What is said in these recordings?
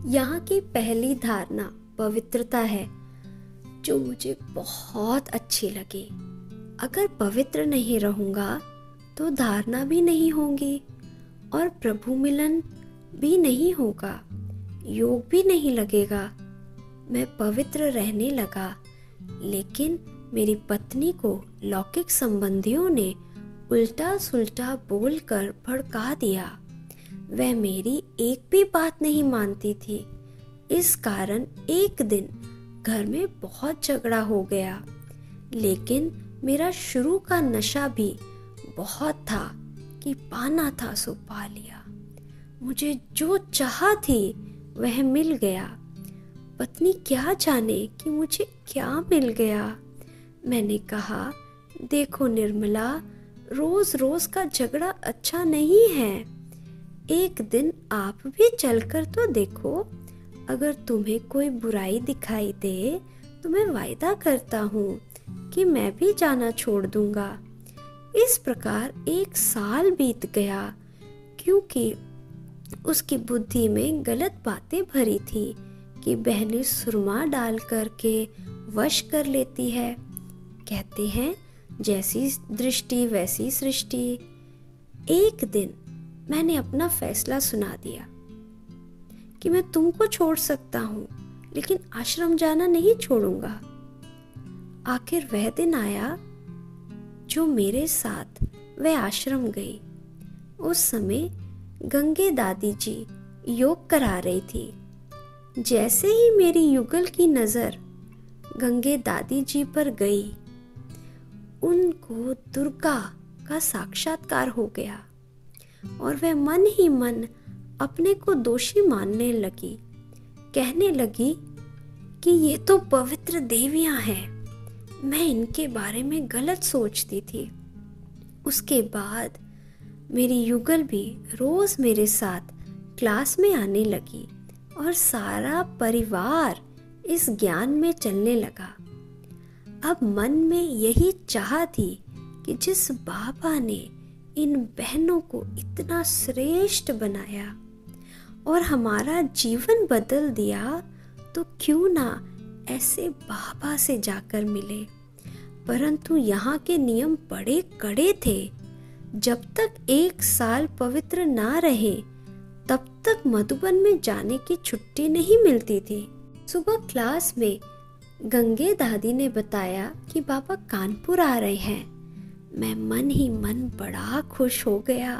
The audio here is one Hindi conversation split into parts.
यहाँ की पहली धारणा पवित्रता है, जो मुझे बहुत अच्छी लगी। अगर पवित्र नहीं रहूँगा तो धारणा भी नहीं होगी और प्रभु मिलन भी नहीं होगा, योग भी नहीं लगेगा। मैं पवित्र रहने लगा, लेकिन मेरी पत्नी को लौकिक संबंधियों ने उल्टा सुल्टा बोलकर भड़का दिया। वह मेरी एक भी बात नहीं मानती थी। इस कारण एक दिन घर में बहुत झगड़ा हो गया, लेकिन मेरा शुरू का नशा भी बहुत था कि पाना था सो पा लिया। मुझे जो चाहा थी वह मिल गया। पत्नी क्या जाने कि मुझे क्या मिल गया। मैंने कहा, देखो निर्मला, रोज रोज का झगड़ा अच्छा नहीं है। एक दिन आप भी चलकर तो देखो। अगर तुम्हें कोई बुराई दिखाई दे तो मैं वायदा करता हूँ कि मैं भी जाना छोड़ दूंगा। इस प्रकार 1 साल बीत गया, क्योंकि उसकी बुद्धि में गलत बातें भरी थी कि बहनें सुरमा डाल करके वश कर लेती है। कहते हैं, जैसी दृष्टि वैसी सृष्टि। एक दिन मैंने अपना फैसला सुना दिया कि मैं तुमको छोड़ सकता हूँ, लेकिन आश्रम जाना नहीं छोड़ूंगा। आखिर वह दिन आया जो मेरे साथ वह आश्रम गई। उस समय गंगे दादी जी योग करा रही थी। जैसे ही मेरी युगल की नजर गंगे दादी जी पर गई, उनको दुर्गा का साक्षात्कार हो गया और वह मन ही मन अपने को दोषी मानने लगी। कहने लगी कि ये तो पवित्र देवियां हैं, मैं इनके बारे में गलत सोचती थी। उसके बाद मेरी युगल भी रोज मेरे साथ क्लास में आने लगी और सारा परिवार इस ज्ञान में चलने लगा। अब मन में यही चाह थी कि जिस बाबा ने इन बहनों को इतना श्रेष्ठ बनाया और हमारा जीवन बदल दिया, तो क्यों ना ऐसे बाबा से जाकर मिले। परंतु यहाँ के नियम बड़े कड़े थे। जब तक 1 साल पवित्र ना रहे, तब तक मधुबन में जाने की छुट्टी नहीं मिलती थी। सुबह क्लास में गंगे दादी ने बताया कि बाबा कानपुर आ रहे हैं। मैं मन ही मन बड़ा खुश हो गया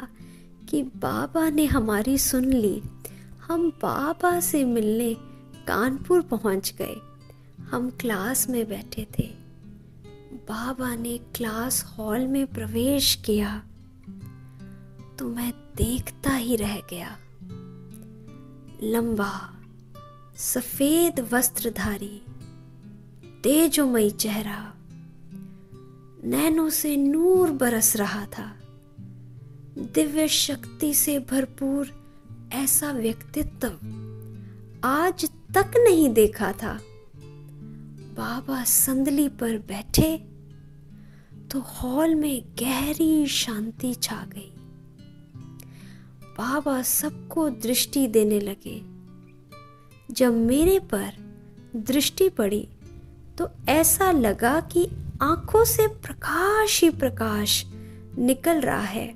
कि बाबा ने हमारी सुन ली। हम बाबा से मिलने कानपुर पहुंच गए। हम क्लास में बैठे थे। बाबा ने क्लास हॉल में प्रवेश किया तो मैं देखता ही रह गया। लंबा सफेद वस्त्रधारी, तेजोमयी चेहरा, नैनों से नूर बरस रहा था। दिव्य शक्ति से भरपूर ऐसा व्यक्तित्व आज तक नहीं देखा था। बाबा संदली पर बैठे तो हॉल में गहरी शांति छा गई। बाबा सबको दृष्टि देने लगे। जब मेरे पर दृष्टि पड़ी तो ऐसा लगा कि आंखों से प्रकाश ही प्रकाश निकल रहा है।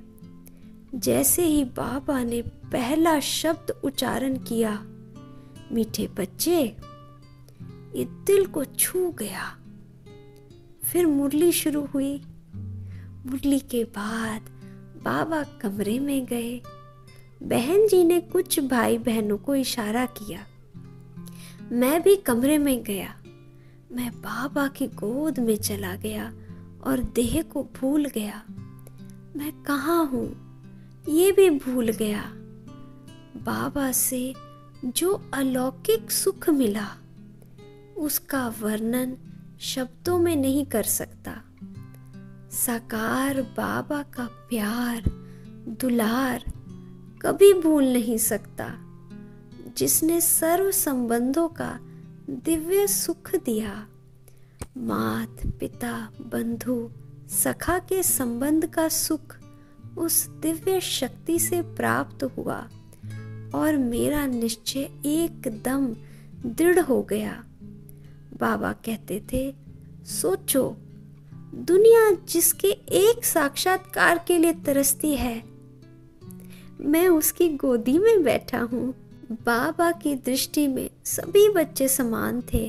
जैसे ही बाबा ने पहला शब्द उच्चारण किया, मीठे बच्चे, ये दिल को छू गया। फिर मुरली शुरू हुई। मुरली के बाद बाबा कमरे में गए। बहन जी ने कुछ भाई बहनों को इशारा किया। मैं भी कमरे में गया। मैं बाबा की गोद में चला गया और देह को भूल गया। मैं कहाँ हूँ ये भी भूल गया। बाबा से जो अलौकिक सुख मिला, उसका वर्णन शब्दों में नहीं कर सकता। साकार बाबा का प्यार, दुलार कभी भूल नहीं सकता, जिसने सर्व संबंधों का दिव्य सुख दिया। मात पिता बंधु सखा के संबंध का सुख उस दिव्य शक्ति से प्राप्त हुआ। और मेरा निश्चय एकदम दृढ़ हो गया। बाबा कहते थे, सोचो, दुनिया जिसके एक साक्षात्कार के लिए तरसती है, मैं उसकी गोदी में बैठा हूँ। बाबा की दृष्टि में सभी बच्चे समान थे।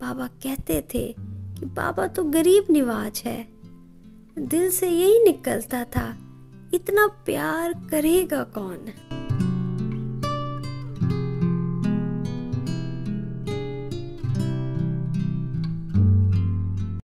बाबा कहते थे कि बाबा तो गरीब निवाज है। दिल से यही निकलता था, इतना प्यार करेगा कौन।